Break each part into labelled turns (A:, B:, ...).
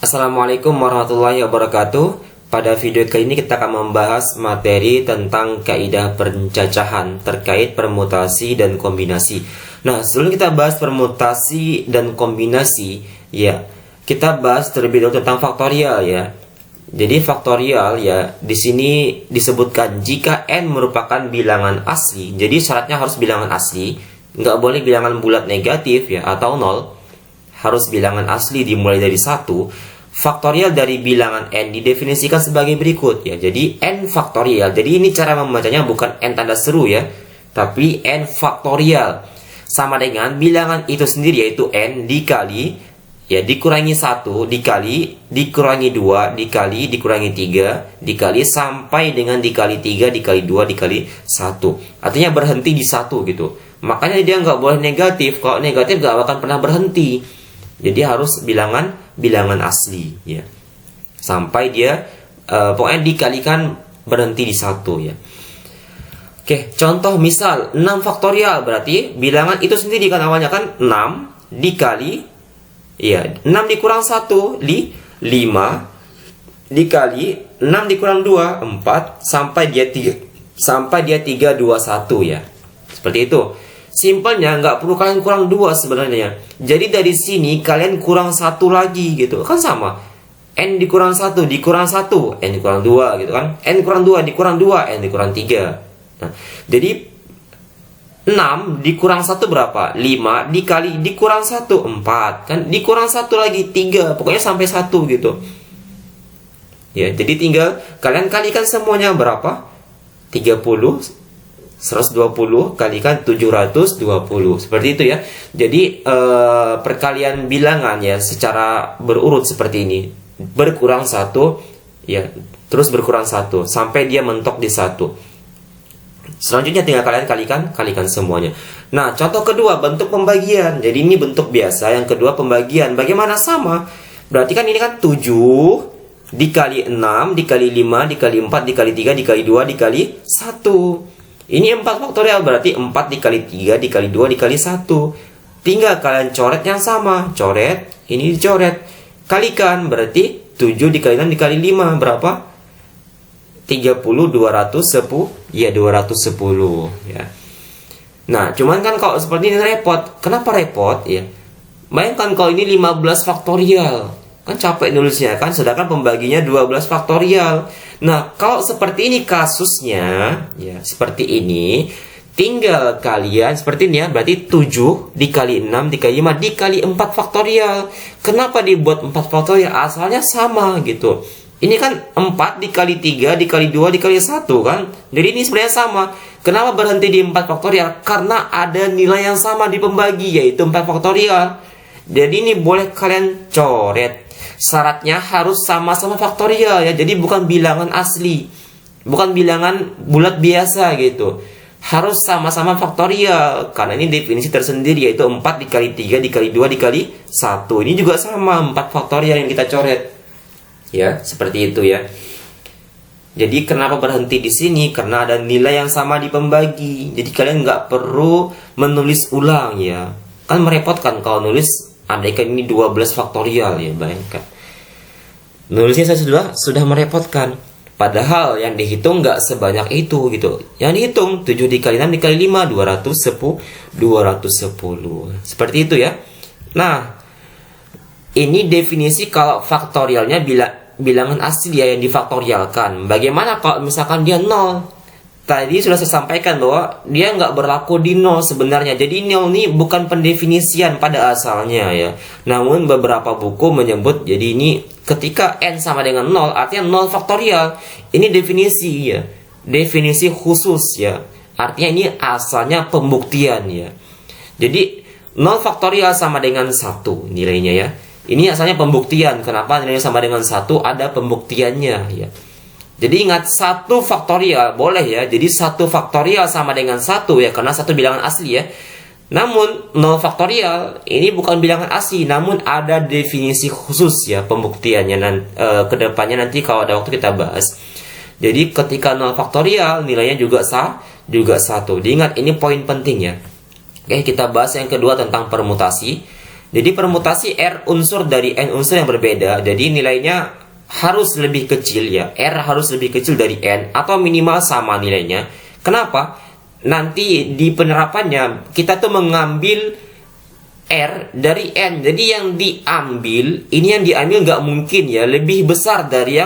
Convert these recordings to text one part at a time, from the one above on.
A: Assalamualaikum warahmatullahi wabarakatuh. Pada video kali ini kita akan membahas materi tentang kaidah pencacahan terkait permutasi dan kombinasi. Nah, sebelum kita bahas permutasi dan kombinasi, ya, kita bahas terlebih dahulu tentang faktorial ya. Jadi faktorial ya, di sini disebutkan jika n merupakan bilangan asli. Jadi syaratnya harus bilangan asli, nggak boleh bilangan bulat negatif ya atau nol. Harus bilangan asli dimulai dari 1. Faktorial dari bilangan n didefinisikan sebagai berikut ya. Jadi n faktorial. Jadi ini cara membacanya bukan n tanda seru ya, tapi n faktorial sama dengan bilangan itu sendiri yaitu n dikali ya dikurangi 1 dikurangi 2 dikurangi 3 dikali sampai dengan dikali 3 dikali 2 dikali 1. Artinya berhenti di 1 gitu. Makanya dia nggak boleh negatif. Kalau negatif nggak akan pernah berhenti. Jadi harus bilangan asli ya. Sampai dia pokoknya dikalikan berhenti di 1 ya. Oke, contoh misal 6 faktorial berarti bilangan itu sendiri kan awalnya kan 6 dikali ya 6 dikurang 1 5 dikali 6 dikurang 2 4 sampai dia 3 2 1 ya. Seperti itu. Simpelnya nggak perlu kalian kurang 2 sebenarnya. Jadi dari sini kalian kurang 1 lagi gitu. Kan sama. N dikurang 1 dikurang 1, N dikurang 2 gitu kan. N kurang 2 dikurang 2, N dikurang 3. Nah, jadi 6 dikurang 1 berapa? 5 dikali dikurang 1 4. Kan dikurang 1 lagi 3. Pokoknya sampai 1 gitu. Ya, jadi tinggal kalian kalikan semuanya berapa? 30 120 kalikan 720. Seperti itu ya. Jadi perkalian bilangan ya secara berurut seperti ini. Berkurang 1 ya, terus berkurang 1 sampai dia mentok di 1. Selanjutnya tinggal kalian kalikan semuanya. Nah, contoh kedua bentuk pembagian. Jadi ini bentuk biasa, yang kedua pembagian. Bagaimana sama? Berarti kan ini kan 7 dikali 6 dikali 5 dikali 4 dikali 3 dikali 2 dikali 1. Ini 4 faktorial berarti 4 dikali 3 dikali 2 dikali 1. Tinggal kalian coret yang sama. Coret, ini dicoret. Kalikan berarti 7 dikali 6 dikali 5 berapa? 30 210 ya 210 ya. Nah, cuman kan kalau seperti ini repot. Kenapa repot ya? Bayangkan kalau ini 15 faktorial. Kan capek nulisnya kan, sedangkan pembaginya 12 faktorial. Nah, kalau seperti ini kasusnya, ya seperti ini, tinggal kalian seperti ini ya, berarti 7 dikali 6 dikali 5 dikali 4 faktorial. Kenapa dibuat 4 faktorial? Asalnya sama gitu. Ini kan 4 dikali 3 dikali 2 dikali 1 kan. Jadi ini sebenarnya sama. Kenapa berhenti di 4 faktorial? Karena ada nilai yang sama di pembagi, yaitu 4 faktorial. Jadi ini boleh kalian coret. Syaratnya harus sama-sama faktorial ya. Jadi bukan bilangan asli, bukan bilangan bulat biasa gitu. Harus sama-sama faktorial. Karena ini definisi tersendiri, yaitu 4 dikali 3 dikali 2 dikali 1. Ini juga sama 4 faktorial yang kita coret. Ya, seperti itu ya. Jadi kenapa berhenti di sini? Karena ada nilai yang sama di pembagi. Jadi kalian nggak perlu menulis ulang ya. Kan merepotkan kalau nulis, andaikan ini 12 faktorial ya, bayangkan. Nulisnya saya sudah merepotkan. Padahal yang dihitung nggak sebanyak itu gitu. Yang dihitung 7 dikali 6 dikali 5 210. Seperti itu ya. Nah, ini definisi kalau faktorialnya bilangan asli ya yang difaktorialkan. Bagaimana kalau misalkan dia 0? Tadi sudah saya sampaikan bahwa dia nggak berlaku di 0 sebenarnya. Jadi 0 ini bukan pendefinisian pada asalnya ya. Namun beberapa buku menyebut jadi ini ketika n sama dengan 0 artinya 0 faktorial. Ini definisi ya. Definisi khusus ya. Artinya ini asalnya pembuktian ya. Jadi 0 faktorial sama dengan 1 nilainya ya. Ini asalnya pembuktian. Kenapa nilainya sama dengan 1? Ada pembuktiannya ya. Jadi ingat 1 faktorial boleh ya. Jadi 1 faktorial sama dengan 1 ya, karena 1 bilangan asli ya. Namun 0 faktorial ini bukan bilangan asli, namun ada definisi khusus ya pembuktiannya kedepannya nanti kalau ada waktu kita bahas. Jadi ketika 0 faktorial nilainya juga 1. Diingat ini poin penting ya. Oke, kita bahas yang kedua tentang permutasi. Jadi permutasi R unsur dari N unsur yang berbeda, jadi nilainya harus lebih kecil ya. R harus lebih kecil dari N atau minimal sama nilainya. Kenapa? Nanti di penerapannya kita tuh mengambil R dari N. Jadi yang diambil, ini yang diambil nggak mungkin ya lebih besar dari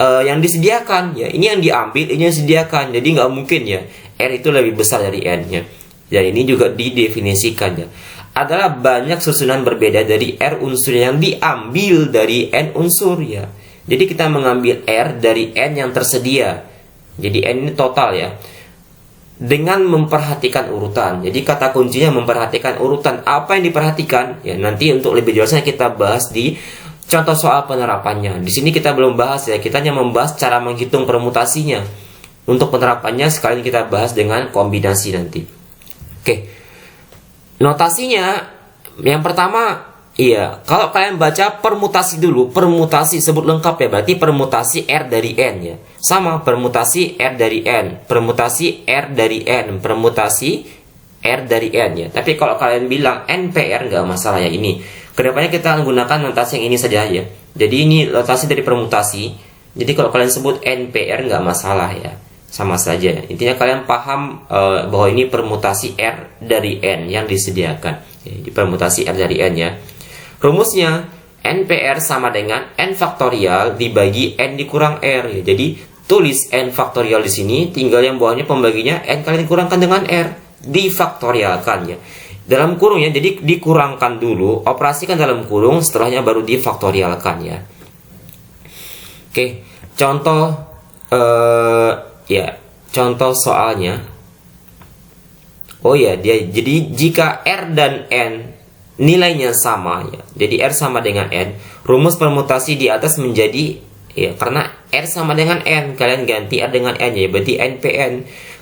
A: yang disediakan ya. Ini yang diambil, ini yang disediakan. Jadi nggak mungkin ya R itu lebih besar dari N ya. Dan ini juga didefinisikan ya. Adalah banyak susunan berbeda dari R unsur yang diambil dari N unsur ya. Jadi kita mengambil R dari N yang tersedia. Jadi N ini total ya. Dengan memperhatikan urutan. Jadi kata kuncinya memperhatikan urutan. Apa yang diperhatikan? Ya nanti untuk lebih jelasnya kita bahas di contoh soal penerapannya. Di sini kita belum bahas ya. Kita hanya membahas cara menghitung permutasinya. Untuk penerapannya sekalian kita bahas dengan kombinasi nanti. Oke. Notasinya yang pertama, iya, kalau kalian baca permutasi dulu, permutasi sebut lengkap ya, berarti permutasi R dari N ya. Sama, permutasi R dari N, permutasi R dari N, permutasi R dari N ya. Tapi kalau kalian bilang NPR nggak masalah ya ini. Kedepannya kita menggunakan notasi yang ini saja ya. Jadi ini notasi dari permutasi. Jadi kalau kalian sebut NPR nggak masalah ya. Sama saja. Intinya kalian paham bahwa ini permutasi R dari N yang disediakan. Jadi permutasi R dari N ya. Rumusnya NPR sama dengan N faktorial dibagi N dikurang R ya. Jadi tulis N faktorial di sini, tinggal yang bawahnya pembaginya N kalian kurangkan dengan R, difaktorialkan ya. Dalam kurung ya, jadi dikurangkan dulu, operasikan dalam kurung, setelahnya baru difaktorialkan ya. Oke, contoh ya, contoh soalnya. Oh ya, jadi jika R dan N nilainya sama ya. Jadi R sama dengan N, rumus permutasi di atas menjadi ya, karena R sama dengan N, kalian ganti R dengan N ya, berarti NPN.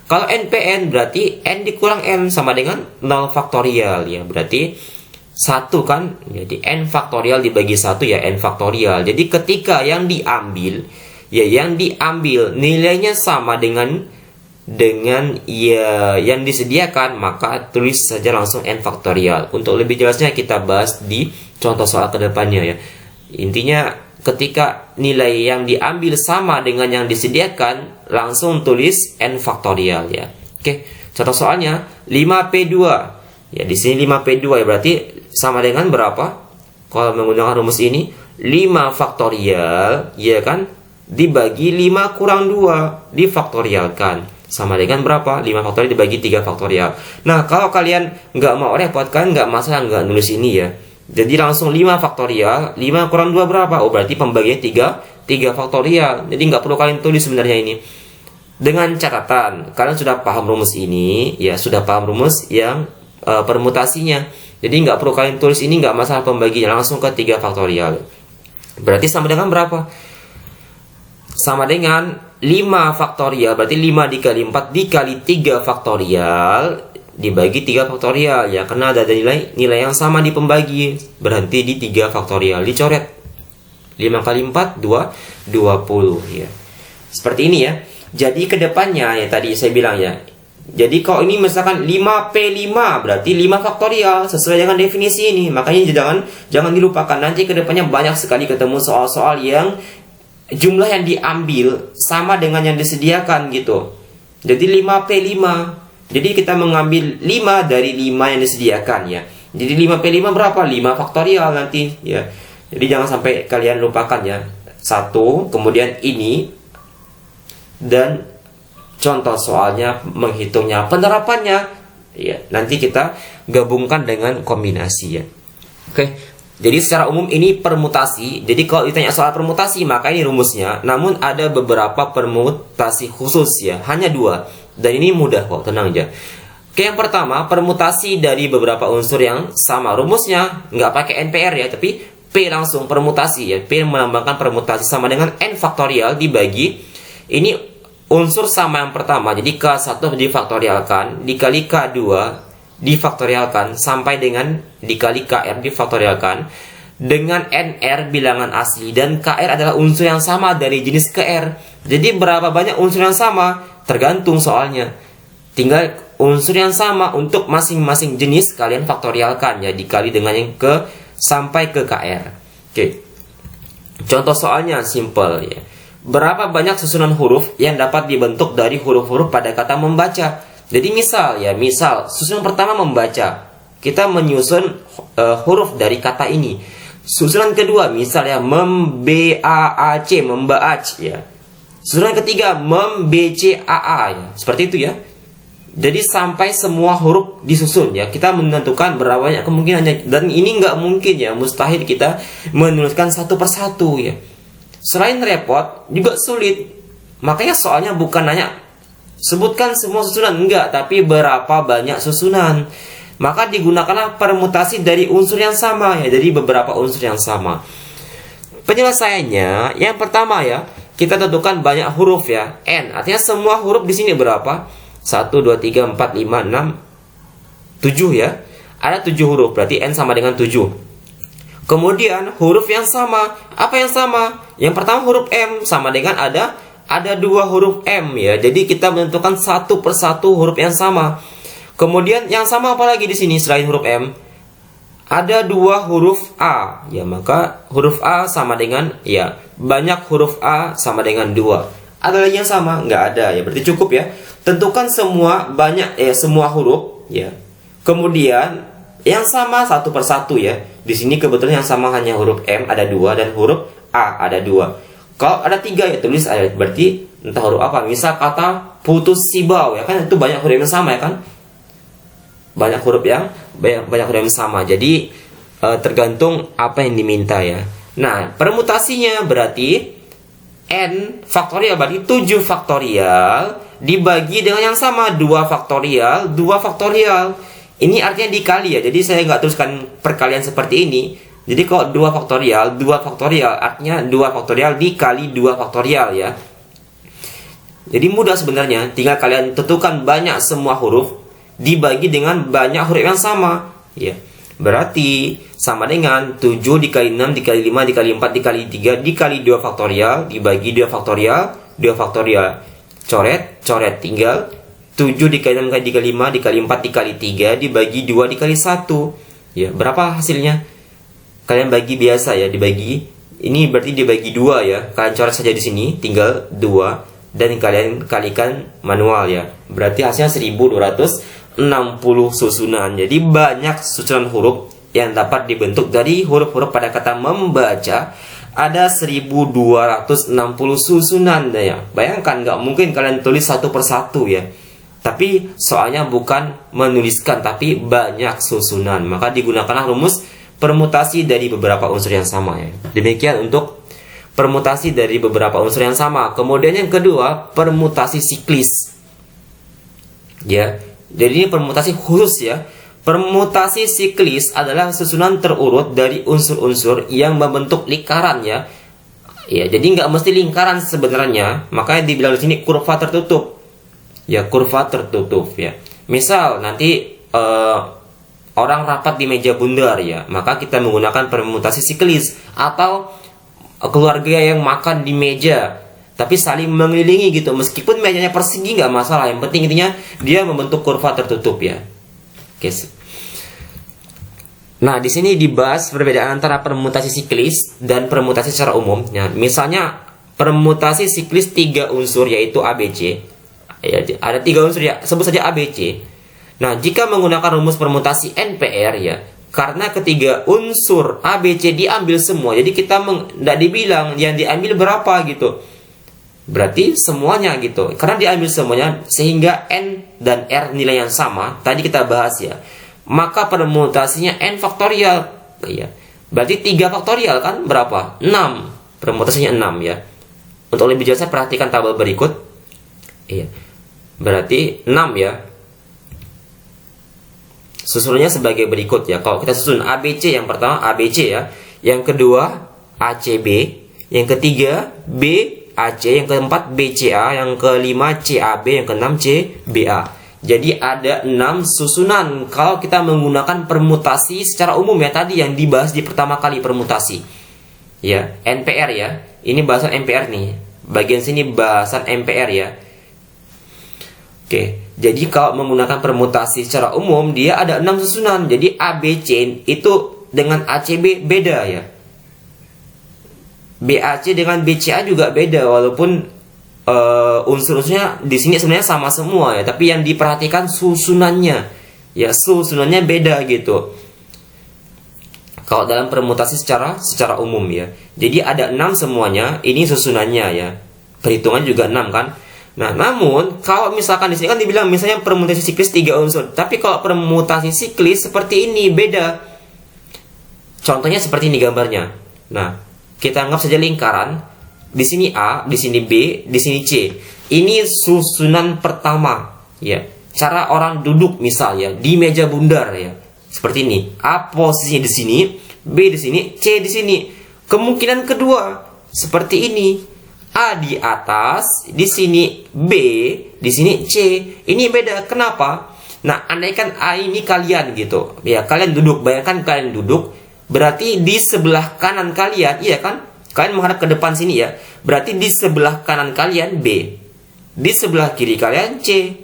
A: Kalau NPN berarti N dikurang N sama dengan 0 faktorial ya, berarti 1 kan, jadi N faktorial dibagi 1 ya, N faktorial. Jadi ketika yang diambil ya, yang diambil nilainya sama dengan ya yang disediakan, maka tulis saja langsung N faktorial. Untuk lebih jelasnya kita bahas di contoh soal kedepannya ya. Intinya ketika nilai yang diambil sama dengan yang disediakan, langsung tulis N faktorial ya. Oke, contoh soalnya 5P2. Ya, di sini 5P2 ya, berarti sama dengan berapa? Kalau menggunakan rumus ini 5 faktorial ya kan, dibagi 5 kurang 2, difaktorialkan. Sama dengan berapa? 5 faktorial dibagi 3 faktorial. Nah, kalau kalian nggak mau repot, kan nggak masalah nggak nulis ini ya. Jadi langsung 5 faktorial, 5 kurang 2 berapa? Oh, berarti pembagian 3 faktorial. Jadi nggak perlu kalian tulis sebenarnya ini. Dengan catatan, kalian sudah paham rumus ini, ya sudah paham rumus yang permutasinya. Jadi nggak perlu kalian tulis ini, nggak masalah pembaginya, langsung ke 3 faktorial. Berarti sama dengan berapa? Sama dengan 5 faktorial, berarti 5 dikali 4 dikali 3 faktorial dibagi 3 faktorial ya, karena ada nilai yang sama di pembagi, berhenti di 3 faktorial, dicoret. 5 kali 4 20 ya. Seperti ini ya. Jadi kedepannya ya, tadi saya bilang ya, jadi kalau ini misalkan 5P5 berarti 5 faktorial sesuai dengan definisi ini. Makanya jangan dilupakan, nanti kedepannya banyak sekali ketemu soal-soal yang jumlah yang diambil sama dengan yang disediakan gitu. Jadi 5P5. Jadi kita mengambil 5 dari 5 yang disediakan ya. Jadi 5P5 berapa? 5 faktorial nanti ya. Jadi jangan sampai kalian lupakan ya. 1, kemudian ini, dan contoh soalnya, menghitungnya, penerapannya ya. Nanti kita gabungkan dengan kombinasi ya. Oke. Jadi secara umum ini permutasi. Jadi kalau ditanya soal permutasi, maka ini rumusnya. Namun ada beberapa permutasi khusus ya, hanya 2. Dan ini mudah kok, tenang aja. Oke, yang pertama, permutasi dari beberapa unsur yang sama. Rumusnya nggak pakai NPR ya, tapi P langsung permutasi ya. P melambangkan permutasi sama dengan N faktorial dibagi. Ini unsur sama yang pertama. Jadi K1 difaktorialkan dikali K2 difaktorialkan sampai dengan dikali KR difaktorialkan dengan NR bilangan asli, dan KR adalah unsur yang sama dari jenis KR. Jadi berapa banyak unsur yang sama tergantung soalnya. Tinggal unsur yang sama untuk masing-masing jenis kalian faktorialkan ya, dikali dengan yang sampai ke KR. Oke. Contoh soalnya simple ya. Berapa banyak susunan huruf yang dapat dibentuk dari huruf-huruf pada kata membaca? Jadi misal susunan pertama membaca. Kita menyusun huruf dari kata ini. Susunan kedua misalnya membaac, membaac ya. Susunan ketiga membcaa ya. Seperti itu ya. Jadi sampai semua huruf disusun ya. Kita menentukan berapa banyak kemungkinannya. Dan ini nggak mungkin ya, mustahil kita menuliskan satu persatu ya. Selain repot, juga sulit. Makanya soalnya bukan nanya sebutkan semua susunan, enggak, tapi berapa banyak susunan. Maka digunakanlah permutasi dari unsur yang sama ya, dari beberapa unsur yang sama. Penyelesaiannya, yang pertama ya, kita tentukan banyak huruf ya, N. Artinya semua huruf di sini berapa? 1, 2, 3, 4, 5, 6, 7 ya. Ada 7 huruf, berarti N sama dengan 7. Kemudian huruf yang sama. Apa yang sama? Yang pertama huruf M sama dengan ada 2 huruf M ya. Jadi kita menentukan satu persatu huruf yang sama. Kemudian yang sama apa lagi di sini selain huruf M? Ada 2 huruf A. Ya, maka huruf A sama dengan ya, banyak huruf A sama dengan 2. Ada lagi yang sama? Nggak ada ya. Berarti cukup ya. Tentukan semua semua huruf ya. Kemudian yang sama satu persatu ya. Di sini kebetulan yang sama hanya huruf M ada 2 dan huruf A ada 2. Kalau ada 3 ya tulis ada, berarti entah huruf apa. Misal kata putus sibau ya kan, itu banyak huruf yang sama ya kan. Banyak huruf yang sama. Jadi tergantung apa yang diminta ya. Nah, permutasinya berarti N faktorial berarti 7 faktorial dibagi dengan yang sama 2 faktorial, 2 faktorial. Ini artinya dikali ya. Jadi saya nggak tuliskan perkalian seperti ini. Jadi kalau 2 faktorial artinya 2 faktorial dikali 2 faktorial ya. Jadi mudah sebenarnya. Tinggal kalian tentukan banyak semua huruf dibagi dengan banyak huruf yang sama ya. Berarti sama dengan 7 dikali 6 dikali 5 dikali 4 dikali 3 dikali 2 faktorial dibagi 2 faktorial 2 faktorial. Coret tinggal 7 dikali 6 dikali 5 dikali 4 dikali 3 dibagi 2 dikali 1 ya. Berapa hasilnya? Kalian bagi biasa ya, dibagi. Ini berarti dibagi 2 ya. Kalian coret saja di sini tinggal 2 dan kalian kalikan manual ya. Berarti hasilnya 1260 susunan. Jadi banyak susunan huruf yang dapat dibentuk dari huruf-huruf pada kata membaca. Ada 1260 susunan ya. Bayangkan nggak mungkin kalian tulis satu persatu ya. Tapi soalnya bukan menuliskan, tapi banyak susunan. Maka digunakanlah rumus permutasi dari beberapa unsur yang sama ya. Demikian untuk permutasi dari beberapa unsur yang sama. Kemudian yang kedua, permutasi siklis. Ya. Jadi ini permutasi khusus ya. Permutasi siklis adalah susunan terurut dari unsur-unsur yang membentuk lingkaran ya. Ya, jadi nggak mesti lingkaran sebenarnya. Makanya dibilang di sini kurva tertutup. Ya, kurva tertutup ya. Misal nanti orang rapat di meja bundar ya, maka kita menggunakan permutasi siklis. Atau keluarga yang makan di meja tapi saling mengelilingi gitu, meskipun mejanya persegi nggak masalah, yang penting intinya dia membentuk kurva tertutup ya. Oke. Nah, di sini dibahas perbedaan antara permutasi siklis dan permutasi secara umum. Nah, misalnya permutasi siklis 3 unsur yaitu ABC. Ya, ada 3 unsur ya, sebut saja ABC. Nah, jika menggunakan rumus permutasi NPR ya, karena ketiga unsur ABC diambil semua, jadi kita tidak dibilang yang diambil berapa gitu. Berarti semuanya gitu. Karena diambil semuanya sehingga N dan R nilai yang sama, tadi kita bahas ya. Maka permutasinya N faktorial ya. Berarti 3 faktorial kan berapa? 6. Permutasinya 6 ya. Untuk lebih jelasnya perhatikan tabel berikut. Iya. Berarti 6 ya. Susunannya sebagai berikut ya. Kalau kita susun ABC, yang pertama ABC ya. Yang kedua ACB, yang ketiga BAC, yang keempat BCA, yang kelima CAB, yang keenam CBA. Jadi ada 6 susunan kalau kita menggunakan permutasi secara umum ya, tadi yang dibahas di pertama kali permutasi. Ya, NPR ya. Ini bahasan NPR nih. Bagian sini bahasan NPR ya. Oke, jadi kalau menggunakan permutasi secara umum dia ada 6 susunan. Jadi ABC itu dengan ACB beda ya. BAC dengan BCA juga beda, walaupun unsur-unsurnya di sini sebenarnya sama semua ya, tapi yang diperhatikan susunannya ya, susunannya beda gitu. Kalau dalam permutasi secara umum ya. Jadi ada 6 semuanya, ini susunannya ya. Perhitungan juga 6 kan. Nah, namun kalau misalkan di sini kan dibilang misalnya permutasi siklis 3 unsur, tapi kalau permutasi siklis seperti ini beda. Contohnya seperti ini gambarnya. Nah, kita anggap saja lingkaran. Di sini A, di sini B, di sini C. Ini susunan pertama, ya. Cara orang duduk misalnya di meja bundar ya. Seperti ini. A posisinya di sini, B di sini, C di sini. Kemungkinan kedua seperti ini. A di atas, di sini B, di sini C. Ini beda. Kenapa? Nah, andaikan A ini kalian gitu. Ya, kalian duduk, bayangkan kalian duduk. Berarti di sebelah kanan kalian, iya kan? Kalian menghadap ke depan sini ya. Berarti di sebelah kanan kalian B. Di sebelah kiri kalian C.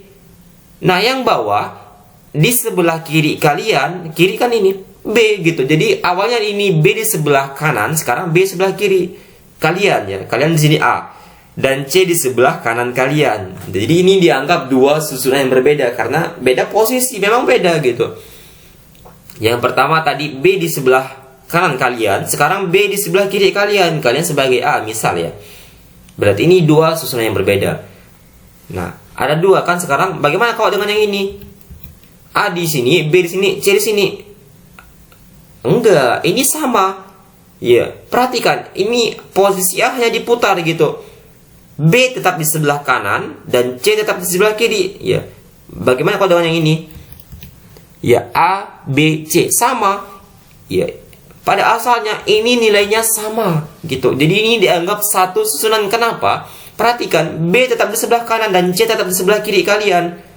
A: Nah, yang bawah di sebelah kiri kalian, kiri kan ini B gitu. Jadi awalnya ini B di sebelah kanan, sekarang B sebelah kiri kalian ya. Kalian di sini A dan C di sebelah kanan kalian. Jadi ini dianggap dua susunan yang berbeda karena beda posisi, memang beda gitu. Yang pertama tadi B di sebelah kanan kalian, sekarang B di sebelah kiri kalian. Kalian sebagai A misal ya. Berarti ini dua susunan yang berbeda. Nah, ada dua kan sekarang. Bagaimana kalau dengan yang ini? A di sini, B di sini, C di sini. Enggak, ini sama. Ya, perhatikan, ini posisi A hanya diputar gitu. B tetap di sebelah kanan dan C tetap di sebelah kiri. Ya. Bagaimana kalau dengan yang ini? Ya, A, B, C sama. Ya, pada asalnya ini nilainya sama gitu. Jadi ini dianggap satu susunan. Kenapa? Perhatikan, B tetap di sebelah kanan dan C tetap di sebelah kiri kalian.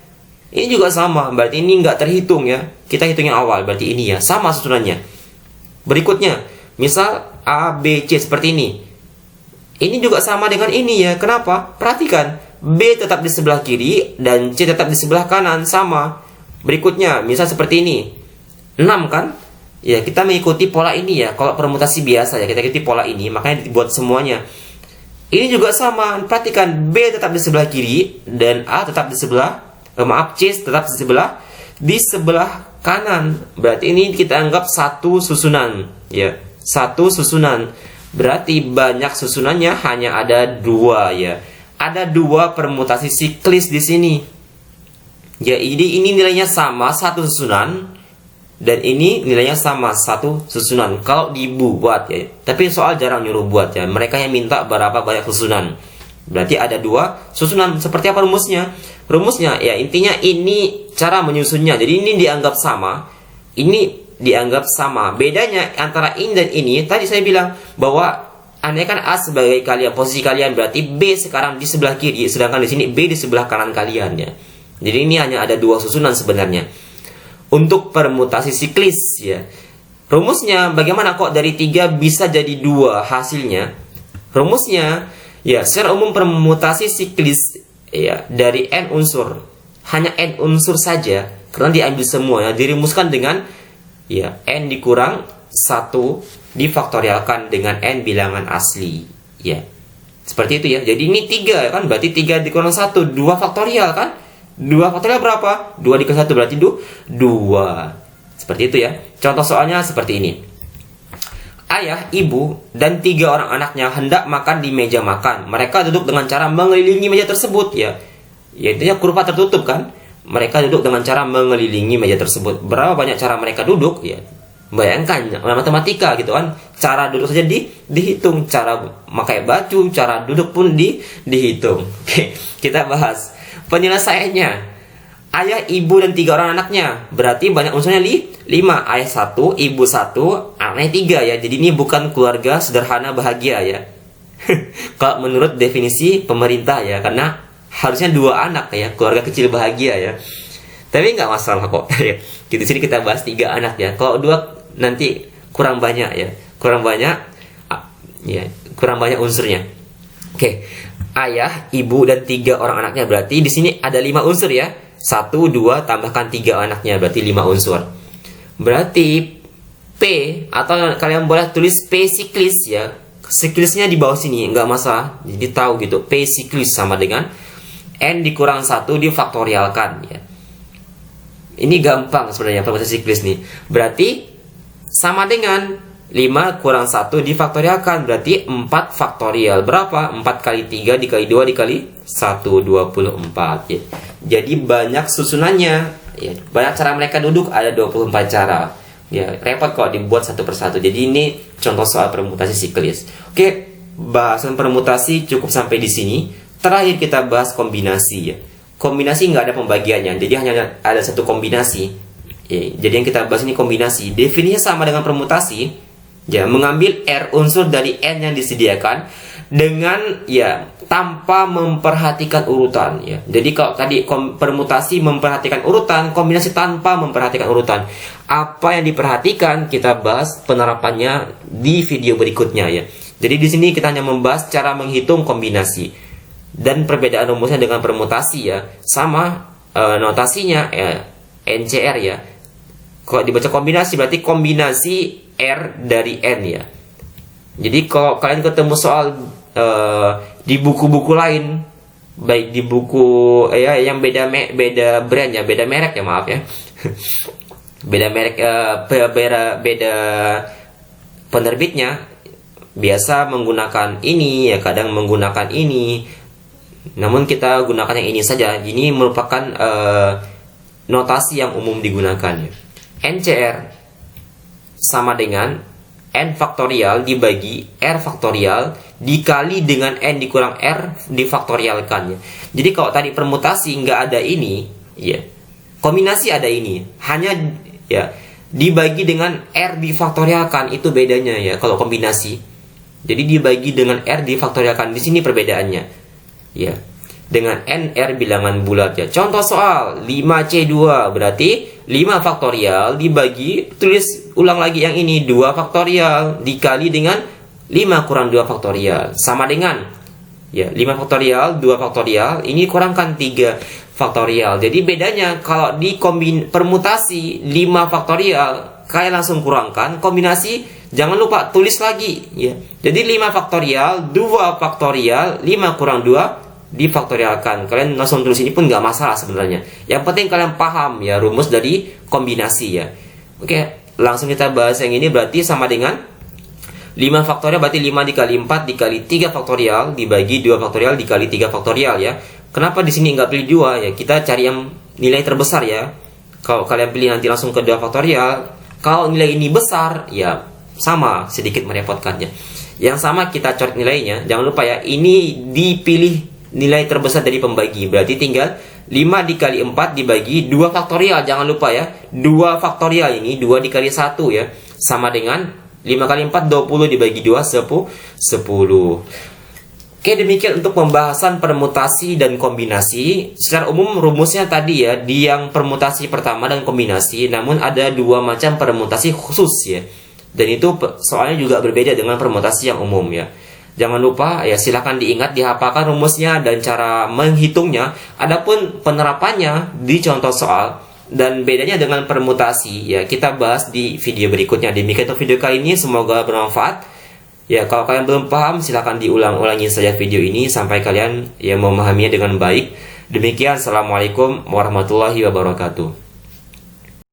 A: Ini juga sama, berarti ini nggak terhitung ya. Kita hitung yang awal, berarti ini ya, sama susunannya. Berikutnya, misal A, B, C seperti ini. Ini juga sama dengan ini ya. Kenapa? Perhatikan, B tetap di sebelah kiri dan C tetap di sebelah kanan, sama. Berikutnya, misal seperti ini. 6 kan? Ya, kita mengikuti pola ini ya. Kalau permutasi biasa ya, kita ikuti pola ini, makanya dibuat semuanya. Ini juga sama. Perhatikan, B tetap di sebelah kiri dan A tetap di sebelah C tetap di sebelah kanan. Berarti ini kita anggap satu susunan ya. Satu susunan. Berarti banyak susunannya hanya ada 2 ya. Ada 2 permutasi siklis di sini. Ya, ini nilainya sama satu susunan dan ini nilainya sama satu susunan kalau dibuat ya. Tapi soal jarang nyuruh buat ya. Mereka yang minta berapa banyak susunan. Berarti ada 2 susunan. Seperti apa rumusnya? Rumusnya ya intinya ini cara menyusunnya. Jadi ini dianggap sama. Ini dianggap sama. Bedanya antara ini dan ini, tadi saya bilang bahwa andaikan A sebagai kalian, posisi kalian, berarti B sekarang di sebelah kiri, sedangkan di sini B di sebelah kanan kalian ya. Jadi ini hanya ada 2 susunan sebenarnya. Untuk permutasi siklis ya. Rumusnya bagaimana kok dari 3 bisa jadi 2 hasilnya? Rumusnya ya, secara umum permutasi siklis ya dari n unsur, hanya n unsur saja karena diambil semua ya, dirumuskan dengan ya n dikurang 1 difaktorialkan dengan n bilangan asli ya. Seperti itu ya. Jadi ini 3 kan, berarti 3 dikurang 1, 2 faktorial kan? 2 faktorial berapa? 2 dikali 1 berarti 2. Seperti itu ya. Contoh soalnya seperti ini. Ayah, ibu, dan 3 orang anaknya hendak makan di meja makan. Mereka duduk dengan cara mengelilingi meja tersebut ya. Ya intinya kurva tertutup kan. Mereka duduk dengan cara mengelilingi meja tersebut. Berapa banyak cara mereka duduk ya? Bayangkan matematika gitu kan. Cara duduk saja dihitung, cara memakai baju, cara duduk pun dihitung. Oke, kita bahas penyelesaiannya. Ayah, ibu, dan 3 orang anaknya. Berarti banyak unsurnya 5. Ayah 1, ibu 1, anaknya 3 ya. Jadi ini bukan keluarga sederhana bahagia ya. Kalau menurut definisi pemerintah ya. Karena harusnya 2 anak ya. Keluarga kecil bahagia ya. Tapi nggak masalah kok. Di sini kita bahas 3 anak ya. Kalau 2 nanti kurang banyak ya. Kurang banyak ya. Kurang banyak unsurnya. Oke. Ayah, ibu, dan 3 orang anaknya. Berarti di sini ada 5 unsur ya. 1, 2, tambahkan 3 anaknya. Berarti 5 unsur. Berarti P, atau kalian boleh tulis P siklis ya. Siklisnya di bawah sini, nggak masalah. Jadi tahu gitu, P siklis sama dengan N dikurang 1 difaktorialkan ya. Ini gampang sebenarnya permutasi siklis nih. Berarti sama dengan 5 kurang 1 difaktorialkan, berarti 4 faktorial. Berapa? 4 kali 3 dikali 2 dikali 1, 24 ya. Jadi banyak susunannya ya. Banyak cara mereka duduk, ada 24 cara ya. Repot kok dibuat satu persatu. Jadi ini contoh soal permutasi siklis. Oke, bahasan permutasi cukup sampai di sini. Terakhir kita bahas kombinasi ya. Kombinasi nggak ada pembagiannya, jadi hanya ada satu kombinasi ya. Jadi yang kita bahas ini kombinasi. Definisinya sama dengan permutasi ya, mengambil R unsur dari N yang disediakan dengan ya tanpa memperhatikan urutan ya. Jadi kalau tadi permutasi memperhatikan urutan, kombinasi tanpa memperhatikan urutan. Apa yang diperhatikan kita bahas penerapannya di video berikutnya ya. Jadi di sini kita hanya membahas cara menghitung kombinasi dan perbedaan rumusnya dengan permutasi ya. Sama notasinya NCR ya. Kalau dibaca kombinasi berarti kombinasi R dari N ya. Jadi kalau kalian ketemu soal di buku-buku lain, baik di buku ya yang beda brand ya, beda merek ya, maaf ya. Beda merek, beda penerbitnya, biasa menggunakan ini ya, kadang menggunakan ini. Namun kita gunakan yang ini saja. Ini merupakan notasi yang umum digunakan ya. NCR sama dengan N faktorial dibagi R faktorial dikali dengan N dikurang R difaktorialkan ya. Jadi kalau tadi permutasi nggak ada ini ya, kombinasi ada ini, hanya ya dibagi dengan R difaktorialkan, itu bedanya ya kalau kombinasi. Jadi dibagi dengan R difaktorialkan, di sini perbedaannya ya. Dengan N R bilangan bulat ya. Contoh soal 5C2 berarti 5 faktorial dibagi, tulis ulang lagi yang ini, 2 faktorial dikali dengan 5 kurang 2 faktorial sama dengan ya 5 faktorial 2 faktorial, ini kurangkan 3 faktorial. Jadi bedanya kalau di permutasi 5 faktorial kalian langsung kurangkan, kombinasi jangan lupa tulis lagi ya. Jadi 5 faktorial 2 faktorial 5 kurang 2 difaktorialkan. Kalian langsung tulis ini pun nggak masalah sebenarnya. Yang penting kalian paham ya rumus dari kombinasi ya. Oke, langsung kita bahas yang ini. Berarti sama dengan 5 faktorial berarti 5 dikali 4 dikali 3 faktorial dibagi 2 faktorial dikali 3 faktorial ya. Kenapa di sini nggak pilih 2 ya? Kita cari yang nilai terbesar ya. Kalau kalian pilih nanti langsung ke 2 faktorial, kalau nilai ini besar ya sama, sedikit merepotkannya. Yang sama kita coret nilainya. Jangan lupa ya, ini dipilih nilai terbesar dari pembagi, berarti tinggal 5 dikali 4 dibagi 2 faktorial. Jangan lupa ya, 2 faktorial ini 2 dikali 1 ya, sama dengan 5 kali 4 20 dibagi 2 10. Oke, demikian untuk pembahasan permutasi dan kombinasi. Secara umum rumusnya tadi ya, di yang permutasi pertama dan kombinasi, namun ada 2 macam permutasi khusus ya. Dan itu soalnya juga berbeda dengan permutasi yang umum ya. Jangan lupa ya, silakan diingat, dihafalkan rumusnya dan cara menghitungnya. Adapun penerapannya di contoh soal dan bedanya dengan permutasi ya, kita bahas di video berikutnya. Demikian untuk video kali ini, semoga bermanfaat. Ya, kalau kalian belum paham silakan diulang-ulangi saja video ini sampai kalian ya memahaminya dengan baik. Demikian, assalamualaikum warahmatullahi wabarakatuh.